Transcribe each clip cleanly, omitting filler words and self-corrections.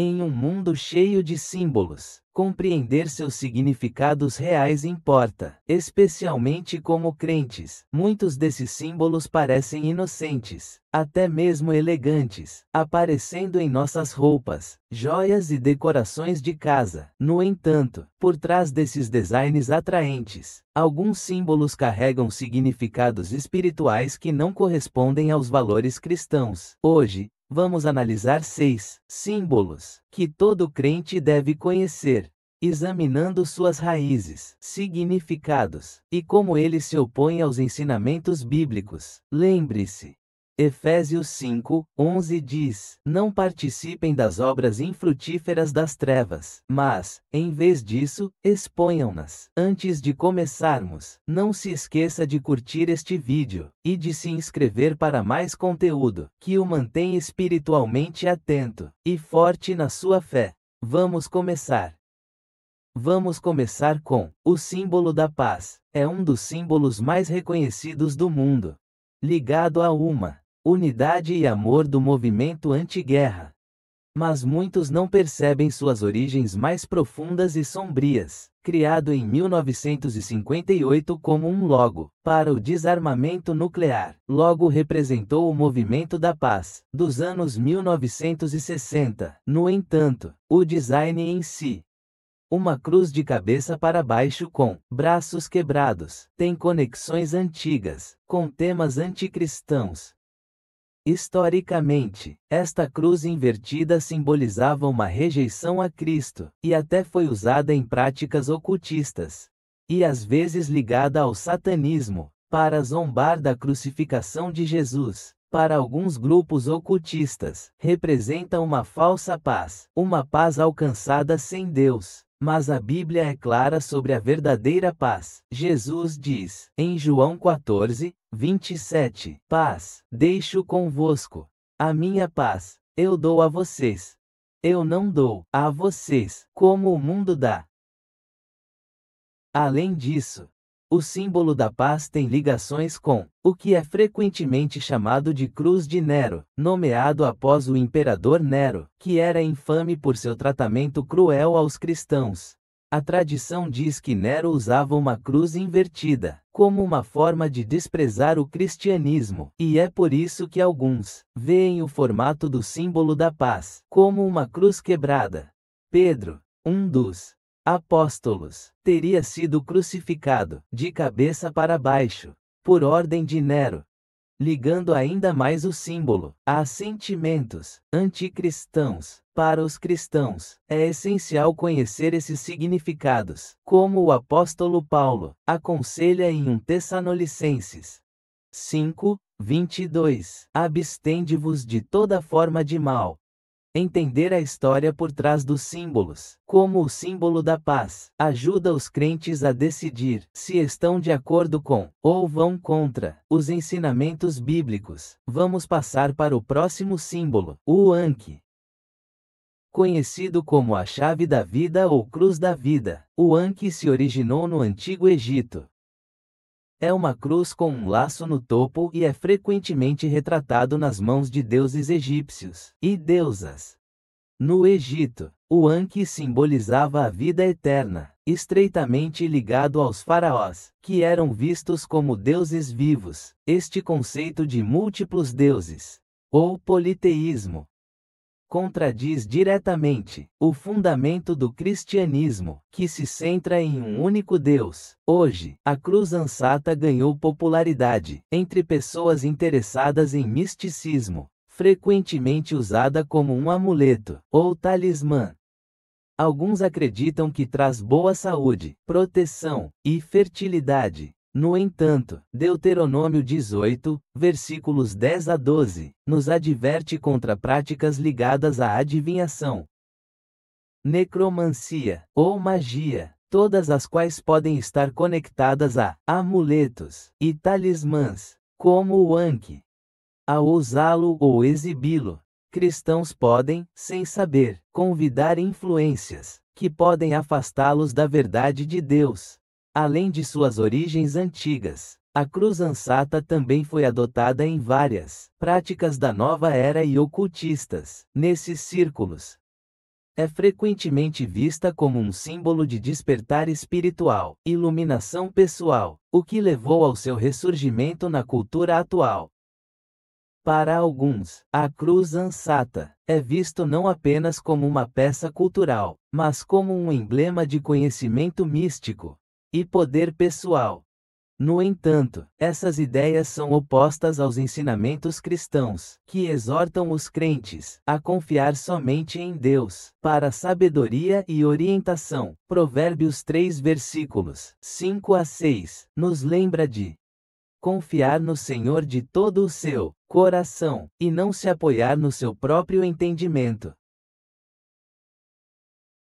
Em um mundo cheio de símbolos, compreender seus significados reais importa, especialmente como crentes. Muitos desses símbolos parecem inocentes, até mesmo elegantes, aparecendo em nossas roupas, joias e decorações de casa. No entanto, por trás desses designs atraentes, alguns símbolos carregam significados espirituais que não correspondem aos valores cristãos. Hoje, vamos analisar 6 símbolos que todo crente deve conhecer, examinando suas raízes, significados e como eles se opõem aos ensinamentos bíblicos. Lembre-se, Efésios 5:11 diz: não participem das obras infrutíferas das trevas, mas, em vez disso, exponham-nas. Antes de começarmos, não se esqueça de curtir este vídeo e de se inscrever para mais conteúdo que o mantém espiritualmente atento e forte na sua fé. Vamos começar. Vamos começar com o símbolo da paz. É um dos símbolos mais reconhecidos do mundo, ligado a uma unidade e amor do movimento anti-guerra. Mas muitos não percebem suas origens mais profundas e sombrias. Criado em 1958 como um logo para o desarmamento nuclear, logo representou o movimento da paz dos anos 1960. No entanto, o design em si, uma cruz de cabeça para baixo com braços quebrados, tem conexões antigas com temas anticristãos. Historicamente, esta cruz invertida simbolizava uma rejeição a Cristo, e até foi usada em práticas ocultistas, e às vezes ligada ao satanismo, para zombar da crucificação de Jesus. Para alguns grupos ocultistas, representa uma falsa paz, uma paz alcançada sem Deus. Mas a Bíblia é clara sobre a verdadeira paz. Jesus diz, em João 14:27, paz, deixo convosco. A minha paz, eu dou a vocês. Eu não dou a vocês, como o mundo dá. Além disso, o símbolo da paz tem ligações com o que é frequentemente chamado de Cruz de Nero, nomeado após o imperador Nero, que era infame por seu tratamento cruel aos cristãos. A tradição diz que Nero usava uma cruz invertida, como uma forma de desprezar o cristianismo, e é por isso que alguns veem o formato do símbolo da paz como uma cruz quebrada. Pedro, um dos apóstolos, teria sido crucificado, de cabeça para baixo, por ordem de Nero, ligando ainda mais o símbolo a sentimentos anticristãos. Para os cristãos, é essencial conhecer esses significados, como o apóstolo Paulo aconselha em 1 Tessalonicenses 5:22. Abstende-vos de toda forma de mal. Entender a história por trás dos símbolos, como o símbolo da paz, ajuda os crentes a decidir se estão de acordo com, ou vão contra, os ensinamentos bíblicos. Vamos passar para o próximo símbolo, o Anki. Conhecido como a chave da vida ou cruz da vida, o Anki se originou no Antigo Egito. É uma cruz com um laço no topo e é frequentemente retratado nas mãos de deuses egípcios e deusas. No Egito, o Anki simbolizava a vida eterna, estreitamente ligado aos faraós, que eram vistos como deuses vivos. Este conceito de múltiplos deuses, ou politeísmo, contradiz diretamente o fundamento do cristianismo, que se centra em um único Deus. Hoje, a cruz ansata ganhou popularidade entre pessoas interessadas em misticismo, frequentemente usada como um amuleto ou talismã. Alguns acreditam que traz boa saúde, proteção e fertilidade. No entanto, Deuteronômio 18, versículos 10 a 12, nos adverte contra práticas ligadas à adivinhação, necromancia ou magia, todas as quais podem estar conectadas a amuletos e talismãs, como o Anki. Ao usá-lo ou exibi-lo, cristãos podem, sem saber, convidar influências que podem afastá-los da verdade de Deus. Além de suas origens antigas, a cruz ansata também foi adotada em várias práticas da nova era e ocultistas. Nesses círculos, é frequentemente vista como um símbolo de despertar espiritual, iluminação pessoal, o que levou ao seu ressurgimento na cultura atual. Para alguns, a cruz ansata é visto não apenas como uma peça cultural, mas como um emblema de conhecimento místico e poder pessoal. No entanto, essas ideias são opostas aos ensinamentos cristãos, que exortam os crentes a confiar somente em Deus para sabedoria e orientação. Provérbios 3 versículos 5 a 6 nos lembra de confiar no Senhor de todo o seu coração e não se apoiar no seu próprio entendimento.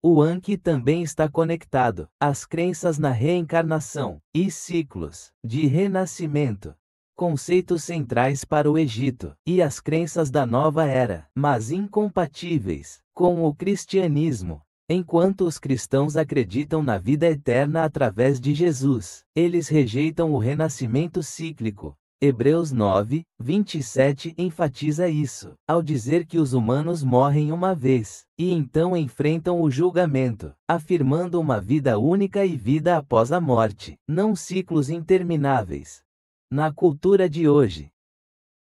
O Anki também está conectado às crenças na reencarnação e ciclos de renascimento, conceitos centrais para o Egito, e as crenças da nova era, mas incompatíveis com o cristianismo. Enquanto os cristãos acreditam na vida eterna através de Jesus, eles rejeitam o renascimento cíclico. Hebreus 9, 27 enfatiza isso, ao dizer que os humanos morrem uma vez, e então enfrentam o julgamento, afirmando uma vida única e vida após a morte, não ciclos intermináveis. Na cultura de hoje,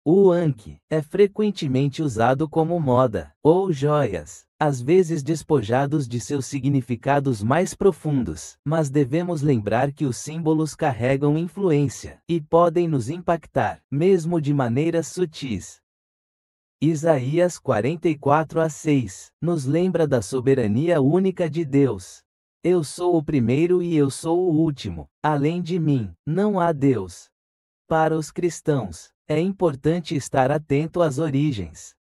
o Anki é frequentemente usado como moda, ou joias, às vezes despojados de seus significados mais profundos, mas devemos lembrar que os símbolos carregam influência e podem nos impactar, mesmo de maneiras sutis. Isaías 44:6 nos lembra da soberania única de Deus. Eu sou o primeiro e eu sou o último, além de mim, não há Deus. Para os cristãos, é importante estar atento às origens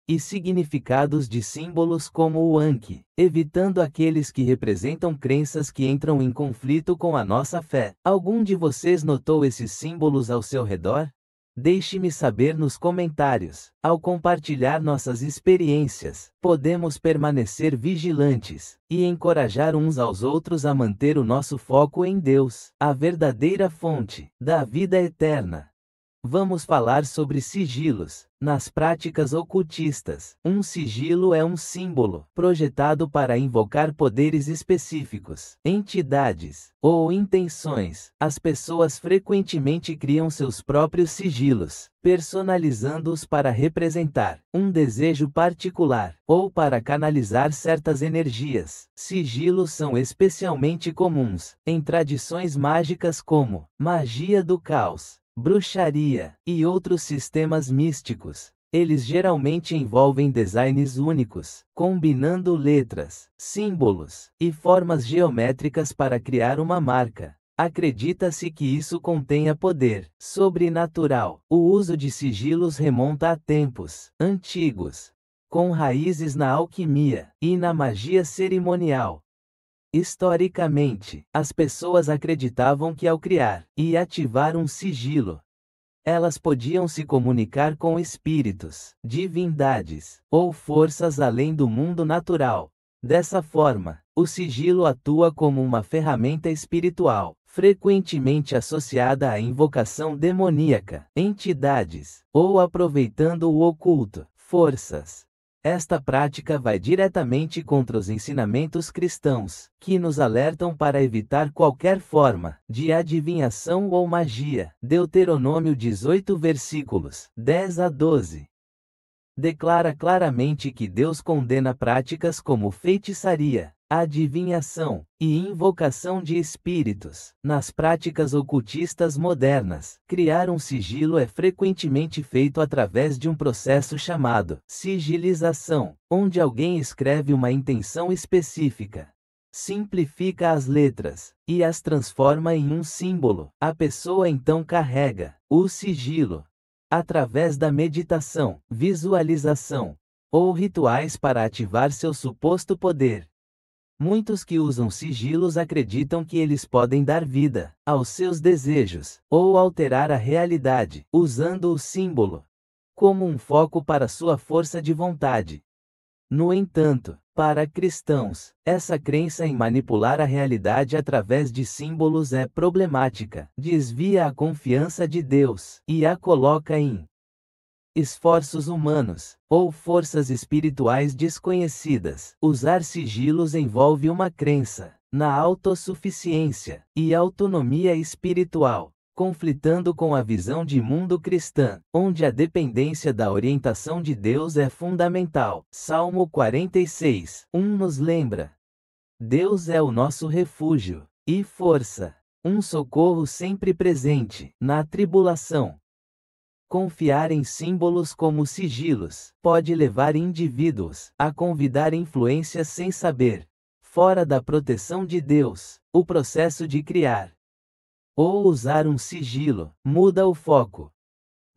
e significados de símbolos como o Anki, evitando aqueles que representam crenças que entram em conflito com a nossa fé. Algum de vocês notou esses símbolos ao seu redor? Deixe-me saber nos comentários. Ao compartilhar nossas experiências, podemos permanecer vigilantes e encorajar uns aos outros a manter o nosso foco em Deus, a verdadeira fonte da vida eterna. Vamos falar sobre sigilos. Nas práticas ocultistas, um sigilo é um símbolo projetado para invocar poderes específicos, entidades ou intenções. As pessoas frequentemente criam seus próprios sigilos, personalizando-os para representar um desejo particular ou para canalizar certas energias. Sigilos são especialmente comuns em tradições mágicas como magia do caos, bruxaria e outros sistemas místicos. Eles geralmente envolvem designs únicos, combinando letras, símbolos e formas geométricas para criar uma marca. Acredita-se que isso contenha poder sobrenatural. O uso de sigilos remonta a tempos antigos, com raízes na alquimia e na magia cerimonial. Historicamente, as pessoas acreditavam que ao criar e ativar um sigilo, elas podiam se comunicar com espíritos, divindades ou forças além do mundo natural. Dessa forma, o sigilo atua como uma ferramenta espiritual, frequentemente associada à invocação demoníaca, entidades, ou aproveitando o oculto, forças. Esta prática vai diretamente contra os ensinamentos cristãos, que nos alertam para evitar qualquer forma de adivinhação ou magia. Deuteronômio 18 versículos 10 a 12. Declara claramente que Deus condena práticas como feitiçaria, adivinhação e invocação de espíritos. Nas práticas ocultistas modernas, criar um sigilo é frequentemente feito através de um processo chamado sigilização, onde alguém escreve uma intenção específica, simplifica as letras e as transforma em um símbolo. A pessoa então carrega o sigilo através da meditação, visualização ou rituais para ativar seu suposto poder. Muitos que usam sigilos acreditam que eles podem dar vida aos seus desejos ou alterar a realidade, usando o símbolo como um foco para sua força de vontade. No entanto, para cristãos, essa crença em manipular a realidade através de símbolos é problemática, desvia a confiança de Deus e a coloca em esforços humanos, ou forças espirituais desconhecidas. Usar sigilos envolve uma crença na autossuficiência e autonomia espiritual, conflitando com a visão de mundo cristã, onde a dependência da orientação de Deus é fundamental. Salmo 46, 1 nos lembra: Deus é o nosso refúgio e força, um socorro sempre presente na tribulação. Confiar em símbolos como sigilos pode levar indivíduos a convidar influências sem saber, fora da proteção de Deus. O processo de criar ou usar um sigilo muda o foco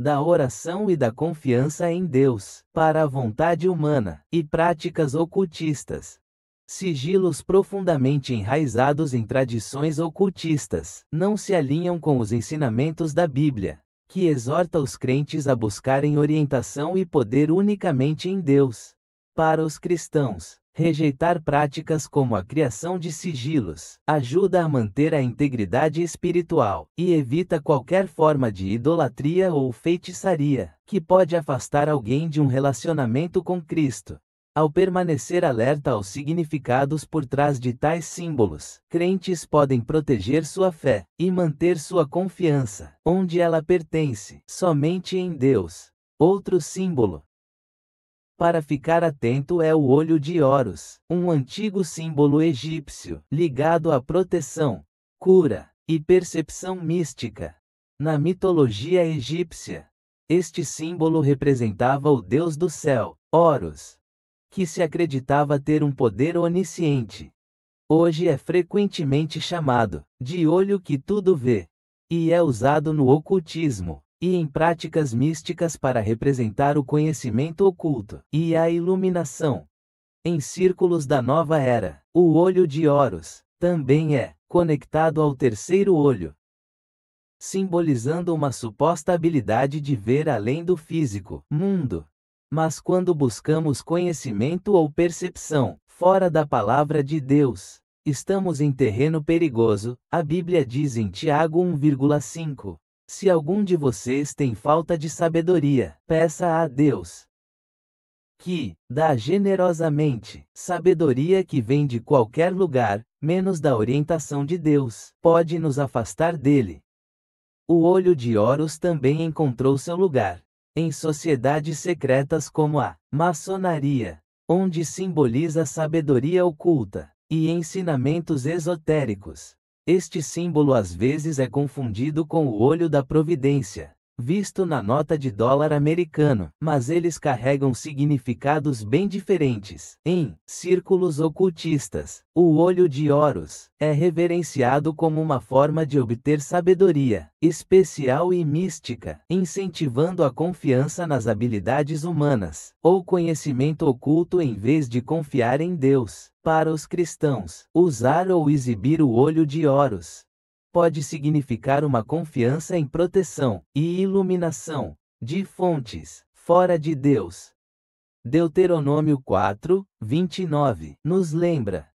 da oração e da confiança em Deus para a vontade humana e práticas ocultistas. Sigilos profundamente enraizados em tradições ocultistas não se alinham com os ensinamentos da Bíblia, que exorta os crentes a buscarem orientação e poder unicamente em Deus. Para os cristãos, rejeitar práticas como a criação de sigilos ajuda a manter a integridade espiritual e evita qualquer forma de idolatria ou feitiçaria, que pode afastar alguém de um relacionamento com Cristo. Ao permanecer alerta aos significados por trás de tais símbolos, crentes podem proteger sua fé e manter sua confiança onde ela pertence, somente em Deus. Outro símbolo para ficar atento é o olho de Horus, um antigo símbolo egípcio ligado à proteção, cura e percepção mística. Na mitologia egípcia, este símbolo representava o deus do céu, Horus, que se acreditava ter um poder onisciente. Hoje é frequentemente chamado de olho que tudo vê, e é usado no ocultismo e em práticas místicas para representar o conhecimento oculto e a iluminação. Em círculos da nova era, o olho de Horus também é conectado ao terceiro olho, simbolizando uma suposta habilidade de ver além do físico mundo. Mas quando buscamos conhecimento ou percepção fora da palavra de Deus, estamos em terreno perigoso. A Bíblia diz em Tiago 1,5: se algum de vocês tem falta de sabedoria, peça a Deus, que dá generosamente. Sabedoria que vem de qualquer lugar, menos da orientação de Deus, pode nos afastar dele. O olho de Horus também encontrou seu lugar em sociedades secretas como a maçonaria, onde simboliza sabedoria oculta e ensinamentos esotéricos. Este símbolo às vezes é confundido com o olho da providência, visto na nota de dólar americano, mas eles carregam significados bem diferentes. Em círculos ocultistas, o olho de Horus é reverenciado como uma forma de obter sabedoria especial e mística, incentivando a confiança nas habilidades humanas ou conhecimento oculto em vez de confiar em Deus. Para os cristãos, usar ou exibir o olho de Horus pode significar uma confiança em proteção e iluminação de fontes fora de Deus. Deuteronômio 4:29 nos lembra: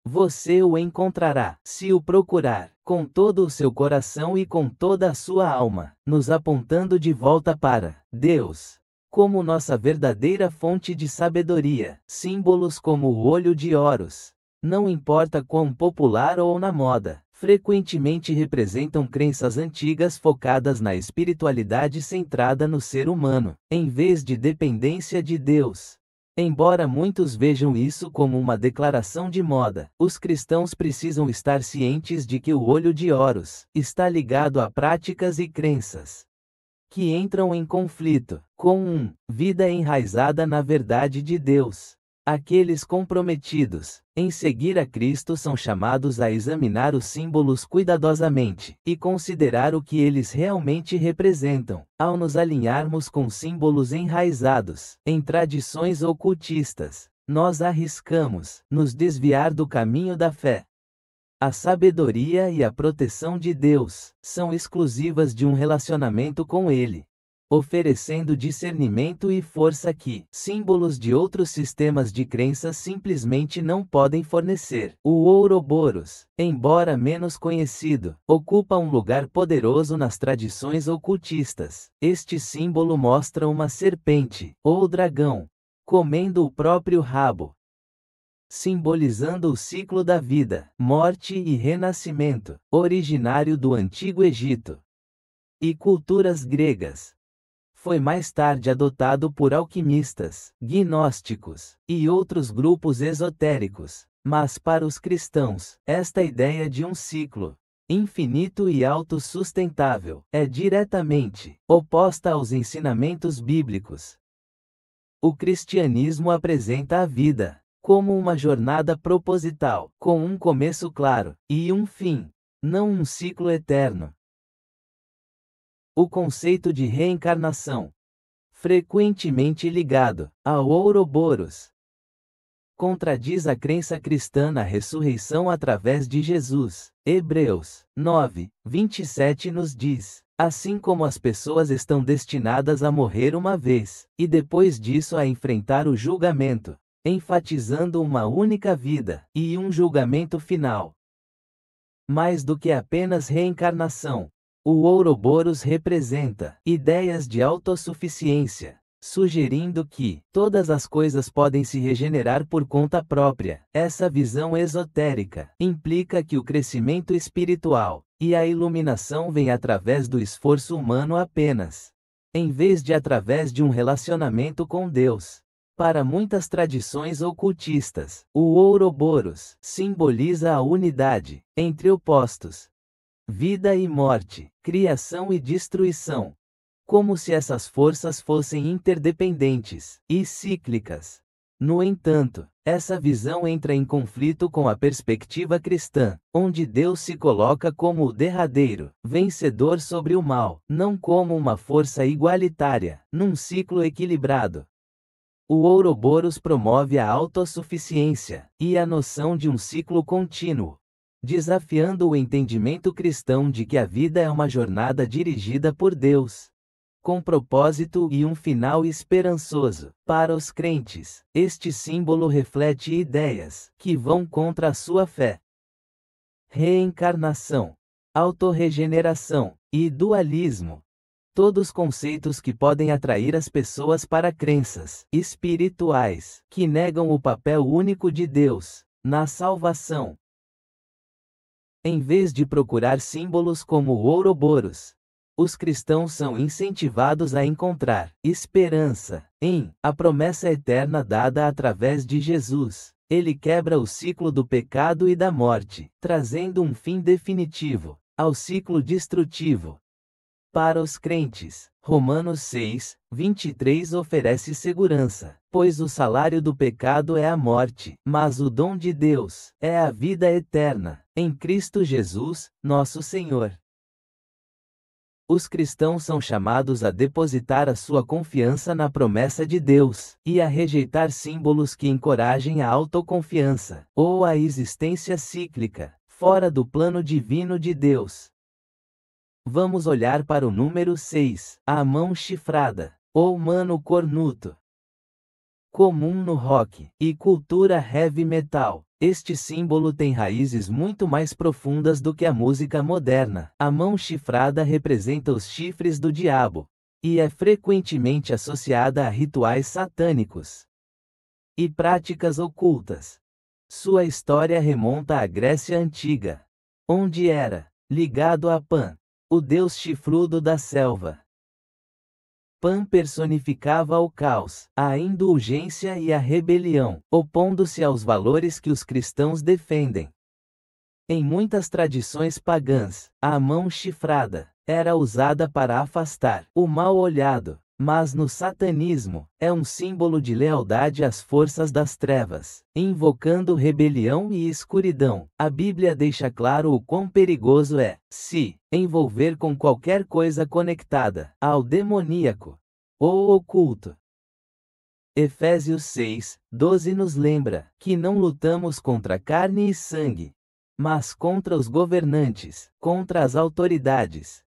você o encontrará, se o procurar, com todo o seu coração e com toda a sua alma, nos apontando de volta para Deus como nossa verdadeira fonte de sabedoria. Símbolos como o olho de Horus, não importa quão popular ou na moda, frequentemente representam crenças antigas focadas na espiritualidade centrada no ser humano, em vez de dependência de Deus. Embora muitos vejam isso como uma declaração de moda, os cristãos precisam estar cientes de que o olho de Horus está ligado a práticas e crenças que entram em conflito com vida enraizada na verdade de Deus. Aqueles comprometidos em seguir a Cristo são chamados a examinar os símbolos cuidadosamente e considerar o que eles realmente representam. Ao nos alinharmos com símbolos enraizados em tradições ocultistas, nós arriscamos nos desviar do caminho da fé. A sabedoria e a proteção de Deus são exclusivas de um relacionamento com Ele. oferecendo discernimento e força que símbolos de outros sistemas de crenças simplesmente não podem fornecer. O Ouroboros, embora menos conhecido, ocupa um lugar poderoso nas tradições ocultistas. Este símbolo mostra uma serpente, ou dragão, comendo o próprio rabo, simbolizando o ciclo da vida, morte e renascimento, originário do Antigo Egito e culturas gregas. Foi mais tarde adotado por alquimistas, gnósticos e outros grupos esotéricos, mas para os cristãos, esta ideia de um ciclo infinito e autossustentável é diretamente oposta aos ensinamentos bíblicos. O cristianismo apresenta a vida como uma jornada proposital, com um começo claro e um fim, não um ciclo eterno. O conceito de reencarnação, frequentemente ligado ao Ouroboros, contradiz a crença cristã na ressurreição através de Jesus. Hebreus 9, 27 nos diz: assim como as pessoas estão destinadas a morrer uma vez, e depois disso a enfrentar o julgamento, enfatizando uma única vida e um julgamento final. Mais do que apenas reencarnação, o Ouroboros representa ideias de autossuficiência, sugerindo que todas as coisas podem se regenerar por conta própria. Essa visão esotérica implica que o crescimento espiritual e a iluminação vêm através do esforço humano apenas, em vez de através de um relacionamento com Deus. Para muitas tradições ocultistas, o Ouroboros simboliza a unidade entre opostos, vida e morte, criação e destruição, como se essas forças fossem interdependentes e cíclicas. No entanto, essa visão entra em conflito com a perspectiva cristã, onde Deus se coloca como o derradeiro vencedor sobre o mal, não como uma força igualitária, num ciclo equilibrado. O Ouroboros promove a autossuficiência e a noção de um ciclo contínuo, desafiando o entendimento cristão de que a vida é uma jornada dirigida por Deus, com propósito e um final esperançoso. Para os crentes, este símbolo reflete ideias que vão contra a sua fé. Reencarnação, autorregeneração e dualismo. Todos conceitos que podem atrair as pessoas para crenças espirituais que negam o papel único de Deus na salvação. Em vez de procurar símbolos como o Ouroboros, os cristãos são incentivados a encontrar esperança em a promessa eterna dada através de Jesus. Ele quebra o ciclo do pecado e da morte, trazendo um fim definitivo ao ciclo destrutivo. Para os crentes, Romanos 6, 23 oferece segurança, pois o salário do pecado é a morte, mas o dom de Deus é a vida eterna, em Cristo Jesus, nosso Senhor. Os cristãos são chamados a depositar a sua confiança na promessa de Deus, e a rejeitar símbolos que encorajem a autoconfiança, ou a existência cíclica, fora do plano divino de Deus. Vamos olhar para o número 6, a mão chifrada, ou mano cornuto. Comum no rock e cultura heavy metal, este símbolo tem raízes muito mais profundas do que a música moderna. A mão chifrada representa os chifres do diabo, e é frequentemente associada a rituais satânicos e práticas ocultas. Sua história remonta à Grécia Antiga, onde era ligado a Pan, o deus chifrudo da selva. Pan personificava o caos, a indulgência e a rebelião, opondo-se aos valores que os cristãos defendem. Em muitas tradições pagãs, a mão chifrada era usada para afastar o mal-olhado, mas no satanismo, é um símbolo de lealdade às forças das trevas, invocando rebelião e escuridão. A Bíblia deixa claro o quão perigoso é se envolver com qualquer coisa conectada ao demoníaco ou oculto. Efésios 6, 12 nos lembra que não lutamos contra carne e sangue, mas contra os governantes, contra as autoridades,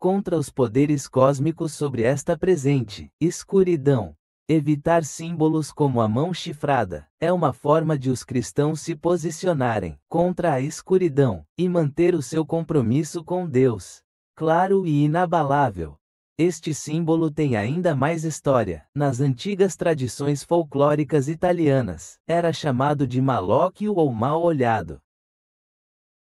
contra os poderes cósmicos sobre esta presente escuridão. Evitar símbolos como a mão chifrada é uma forma de os cristãos se posicionarem contra a escuridão e manter o seu compromisso com Deus claro e inabalável. Este símbolo tem ainda mais história. Nas antigas tradições folclóricas italianas, era chamado de malocchio ou mal-olhado.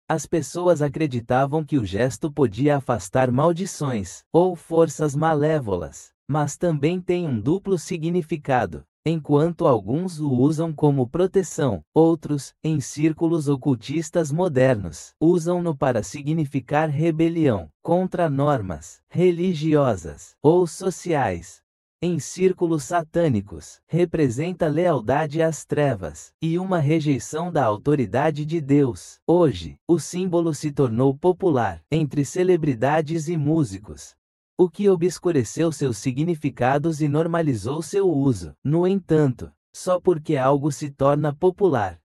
As pessoas acreditavam que o gesto podia afastar maldições ou forças malévolas, mas também tem um duplo significado. Enquanto alguns o usam como proteção, outros, em círculos ocultistas modernos, usam-no para significar rebelião contra normas religiosas ou sociais. Em círculos satânicos, representa lealdade às trevas e uma rejeição da autoridade de Deus. Hoje, o símbolo se tornou popular entre celebridades e músicos, o que obscureceu seus significados e normalizou seu uso. No entanto, só porque algo se torna popular,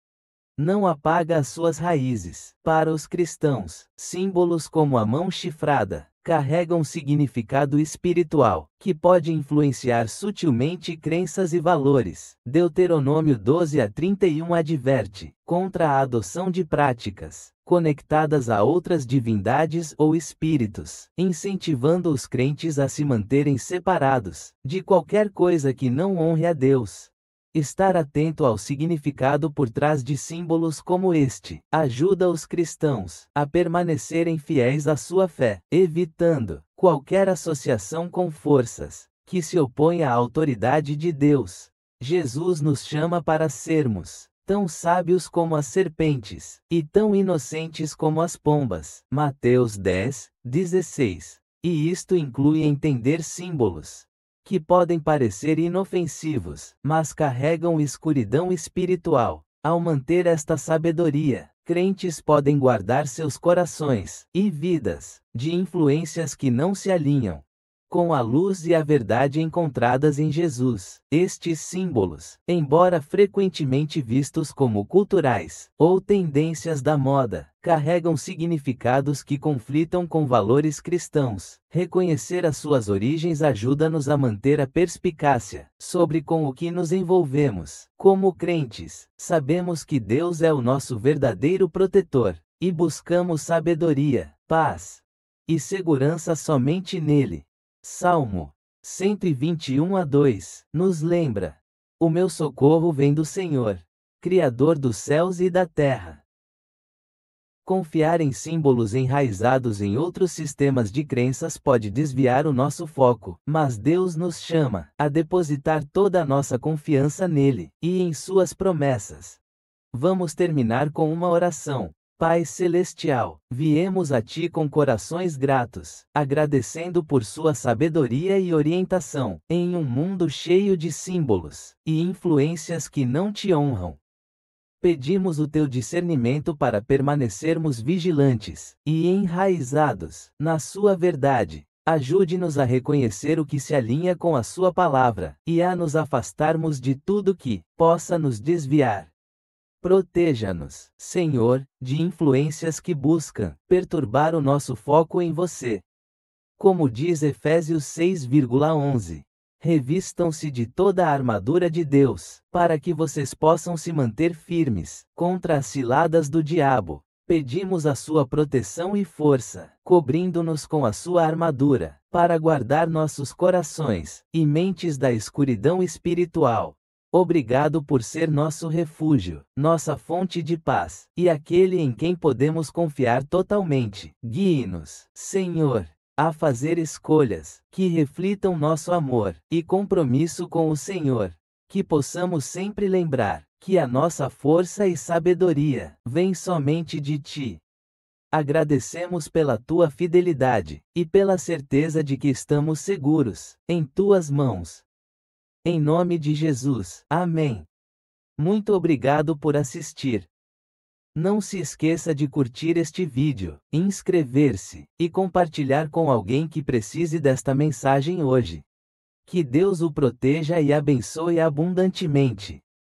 não apaga as suas raízes. Para os cristãos, símbolos como a mão chifrada carregam significado espiritual, que pode influenciar sutilmente crenças e valores. Deuteronômio 12:31 adverte contra a adoção de práticas conectadas a outras divindades ou espíritos, incentivando os crentes a se manterem separados de qualquer coisa que não honre a Deus. Estar atento ao significado por trás de símbolos como este ajuda os cristãos a permanecerem fiéis à sua fé, evitando qualquer associação com forças que se opõem à autoridade de Deus. Jesus nos chama para sermos tão sábios como as serpentes e tão inocentes como as pombas. Mateus 10:16. E isto inclui entender símbolos que podem parecer inofensivos, mas carregam escuridão espiritual. Ao manter esta sabedoria, crentes podem guardar seus corações e vidas de influências que não se alinham com a luz e a verdade encontradas em Jesus. Estes símbolos, embora frequentemente vistos como culturais ou tendências da moda, carregam significados que conflitam com valores cristãos. Reconhecer as suas origens ajuda-nos a manter a perspicácia sobre com o que nos envolvemos. Como crentes, sabemos que Deus é o nosso verdadeiro protetor, e buscamos sabedoria, paz e segurança somente nele. Salmo 121:2 nos lembra: o meu socorro vem do Senhor, Criador dos céus e da terra. Confiar em símbolos enraizados em outros sistemas de crenças pode desviar o nosso foco, mas Deus nos chama a depositar toda a nossa confiança nele e em suas promessas. Vamos terminar com uma oração. Pai Celestial, viemos a Ti com corações gratos, agradecendo por Sua sabedoria e orientação, em um mundo cheio de símbolos e influências que não Te honram. Pedimos o Teu discernimento para permanecermos vigilantes e enraizados na Sua verdade. Ajude-nos a reconhecer o que se alinha com a Sua palavra, e a nos afastarmos de tudo que possa nos desviar. Proteja-nos, Senhor, de influências que buscam perturbar o nosso foco em você. Como diz Efésios 6:11, revistam-se de toda a armadura de Deus, para que vocês possam se manter firmes contra as ciladas do diabo. Pedimos a sua proteção e força, cobrindo-nos com a sua armadura, para guardar nossos corações e mentes da escuridão espiritual. Obrigado por ser nosso refúgio, nossa fonte de paz, e aquele em quem podemos confiar totalmente. Guie-nos, Senhor, a fazer escolhas que reflitam nosso amor e compromisso com o Senhor. Que possamos sempre lembrar que a nossa força e sabedoria vem somente de Ti. Agradecemos pela Tua fidelidade e pela certeza de que estamos seguros em Tuas mãos. Em nome de Jesus. Amém. Muito obrigado por assistir. Não se esqueça de curtir este vídeo, inscrever-se e compartilhar com alguém que precise desta mensagem hoje. Que Deus o proteja e abençoe abundantemente.